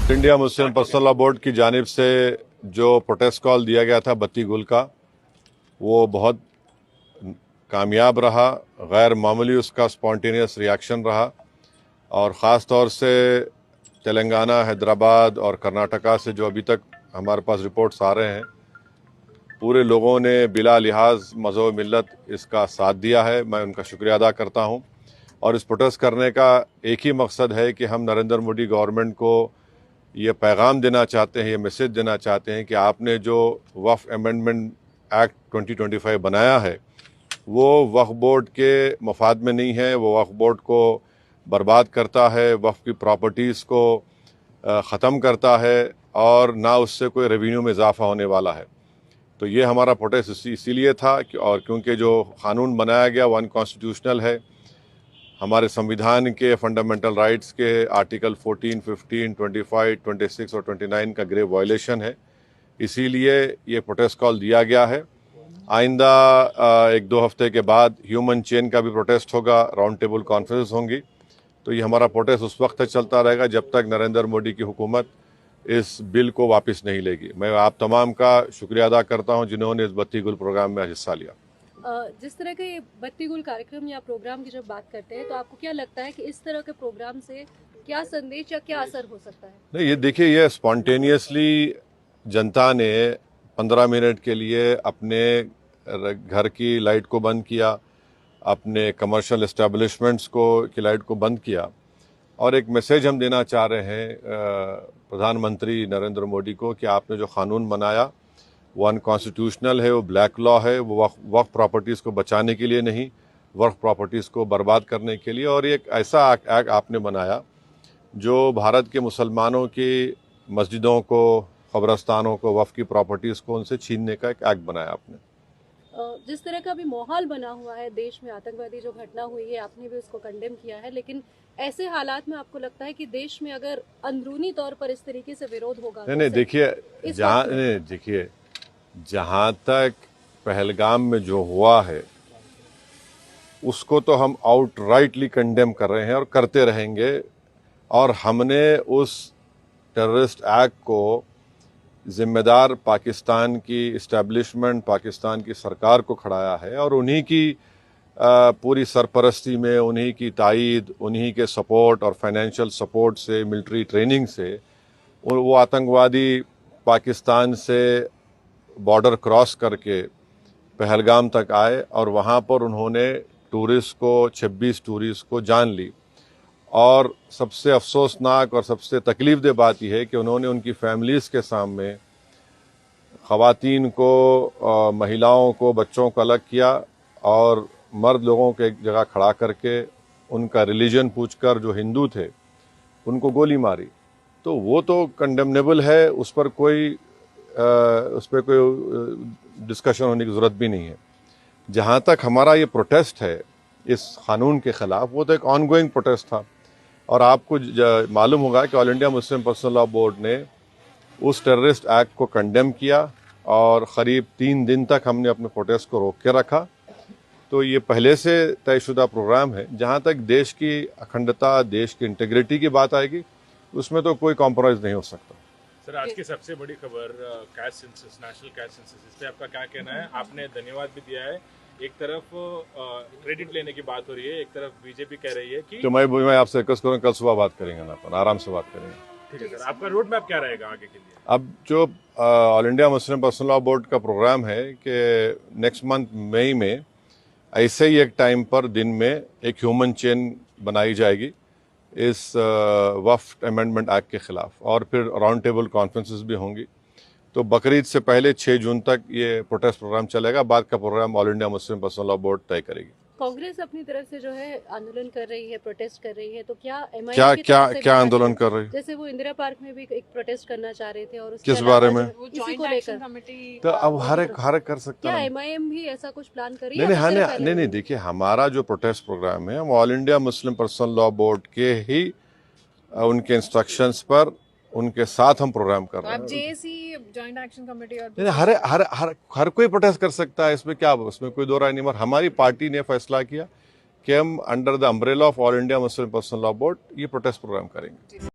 All India Muslim personal law board की जानिब से जो प्रोटेस्ट कॉल दिया गया था बत्ती गुल का, वो बहुत कामयाब रहा। गैर मामूली उसका स्पॉन्टेनियस रिएक्शन रहा और ख़ास तौर से तेलंगाना, हैदराबाद और कर्नाटका से जो अभी तक हमारे पास रिपोर्ट्स आ रहे हैं, पूरे लोगों ने बिला लिहाज मज़हब मिल्लत इसका साथ दिया है। मैं उनका शुक्रिया अदा करता हूं। और इस प्रोटेस्ट करने का एक ही मकसद है कि हम नरेंद्र मोदी गवर्नमेंट को ये पैगाम देना चाहते हैं, ये मैसेज देना चाहते हैं कि आपने जो वक्फ अमेंडमेंट एक्ट 2025 बनाया है वो वक्फ बोर्ड के मफाद में नहीं है। वो वक्फ बोर्ड को बर्बाद करता है, वक्फ की प्रॉपर्टीज़ को ख़त्म करता है और ना उससे कोई रेवेन्यू में इजाफा होने वाला है। तो ये हमारा प्रोटेस्ट इसीलिए था और क्योंकि जो कानून बनाया गया वो अनकॉन्स्टिट्यूशनल है। हमारे संविधान के फंडामेंटल राइट्स के आर्टिकल 14, 15, 25, 26 और 29 का ग्रेव वायलेशन है। इसीलिए ये प्रोटेस्ट कॉल दिया गया है। आइंदा 1-2 हफ्ते के बाद ह्यूमन चेन का भी प्रोटेस्ट होगा, राउंड टेबल कॉन्फ्रेंस होंगी। तो ये हमारा प्रोटेस्ट उस वक्त तक चलता रहेगा जब तक नरेंद्र मोदी की हुकूमत इस बिल को वापस नहीं लेगी। मैं आप तमाम का शुक्रिया अदा करता हूं जिन्होंने इस बत्ती गुल प्रोग्राम में हिस्सा लिया। जिस तरह के बत्ती गुल कार्यक्रम या प्रोग्राम की जब बात करते हैं तो आपको क्या लगता है कि इस तरह के प्रोग्राम से क्या संदेश या क्या असर हो सकता है? नहीं, ये देखिए, ये स्पॉन्टेनियसली जनता ने 15 मिनट के लिए अपने घर की लाइट को बंद किया, अपने कमर्शियल एस्टेब्लिशमेंट्स की लाइट को बंद किया और एक मैसेज हम देना चाह रहे हैं प्रधानमंत्री नरेंद्र मोदी को कि आपने जो कानून बनाया वो अनकॉन्स्टिट्यूशनल है, वो ब्लैक लॉ है, वो वक्फ प्रॉपर्टीज़ को बचाने के लिए नहीं, वक्फ प्रॉपर्टीज़ को बर्बाद करने के लिए। और एक ऐसा एक्ट आपने बनाया जो भारत के मुसलमानों की मस्जिदों को, कब्रस्तानों को, वक्फ की प्रॉपर्टीज़ को उनसे छीनने का एक एक्ट बनाया आपने। जिस तरह का भी माहौल बना हुआ है देश में, आतंकवादी जो घटना हुई है, आपने भी उसको कंडेम किया है, लेकिन ऐसे हालात में आपको लगता है कि देश में अगर अंदरूनी तौर पर इस तरीके से विरोध होगा? नहीं, देखिए, जहाँ तक पहलगाम में जो हुआ है उसको तो हम आउटराइटली कंडेम कर रहे हैं और करते रहेंगे। और हमने उस टेररिस्ट एक्ट को जिम्मेदार पाकिस्तान की इस्टेब्लिशमेंट, पाकिस्तान की सरकार को खड़ाया है और उन्हीं की पूरी सरपरस्ती में, उन्हीं की तायीद, उन्हीं के सपोर्ट और फाइनेंशियल सपोर्ट से, मिलिट्री ट्रेनिंग से वो आतंकवादी पाकिस्तान से बॉर्डर क्रॉस करके पहलगाम तक आए और वहाँ पर उन्होंने 26 टूरिस्ट को जान ली। और सबसे अफसोसनाक और सबसे तकलीफदेह बात यह है कि उन्होंने उनकी फैमिलीज़ के सामने ख़वातीन को, महिलाओं को, बच्चों को अलग किया और मर्द लोगों को एक जगह खड़ा करके उनका रिलीजन पूछकर, जो हिंदू थे, उनको गोली मारी। तो वो तो कंडेमनेबल है, उस पर कोई डिस्कशन होने की ज़रूरत भी नहीं है। जहाँ तक हमारा ये प्रोटेस्ट है इस कानून के ख़िलाफ़, वो तो एक ऑनगोइंग प्रोटेस्ट था। और आपको मालूम होगा कि all India Muslim personal law board ने उस टेररिस्ट एक्ट को कंडेम किया और क़रीब 3 दिन तक हमने अपने प्रोटेस्ट को रोक के रखा। तो ये पहले से तयशुदा प्रोग्राम है। जहाँ तक देश की अखंडता, देश की इंटीग्रिटी की बात आएगी, उसमें तो कोई कॉम्प्रोमाइज़ नहीं हो सकता। सर, आज की सबसे बड़ी खबर cash census, national cash census, इस पर आपका क्या कहना है? आपने धन्यवाद भी दिया है, एक तरफ क्रेडिट लेने की बात हो रही है, एक तरफ बीजेपी कह रही है कि तो मैं आपसे रिक्वेस्ट करूँ, कल सुबह बात करेंगे ना, अपन आराम से बात करेंगे। ठीक है सर, आपका रोड मैप क्या रहेगा आगे के लिए? अब जो all India Muslim personal law board का प्रोग्राम है कि नेक्स्ट मंथ मई में ऐसे ही एक टाइम पर दिन में एक ह्यूमन चेन बनाई जाएगी इस वक्फ अमेंडमेंट एक्ट के खिलाफ और फिर राउंड टेबल कॉन्फ्रेंसेस भी होंगी। तो बकरीद से पहले 6 जून तक ये प्रोटेस्ट प्रोग्राम चलेगा। बाद का program all India Muslim personal law board तय करेगी। कांग्रेस अपनी तरफ से जो है आंदोलन कर रही है, प्रोटेस्ट कर रही है, तो क्या क्या आंदोलन कर रही है? जैसे वो इंदिरा पार्क में भी एक प्रोटेस्ट करना चाह रहे थे और किस बारे में? इसी को लेकर। तो अब हर एक कर सकता है। क्या MIM भी ऐसा कुछ प्लान कर रही है? नहीं, देखिए, हमारा जो प्रोटेस्ट प्रोग्राम है हम all India Muslim personal law board के ही उनके इंस्ट्रक्शंस पर, उनके साथ हम प्रोग्राम कर रहे हैं। JAC जॉइंट एक्शन कमेटी और हर कोई प्रोटेस्ट कर सकता है, उसमें कोई दो राय नहीं। मगर हमारी पार्टी ने फैसला किया कि हम under the umbrella of all India Muslim personal law board ये प्रोटेस्ट प्रोग्राम करेंगे।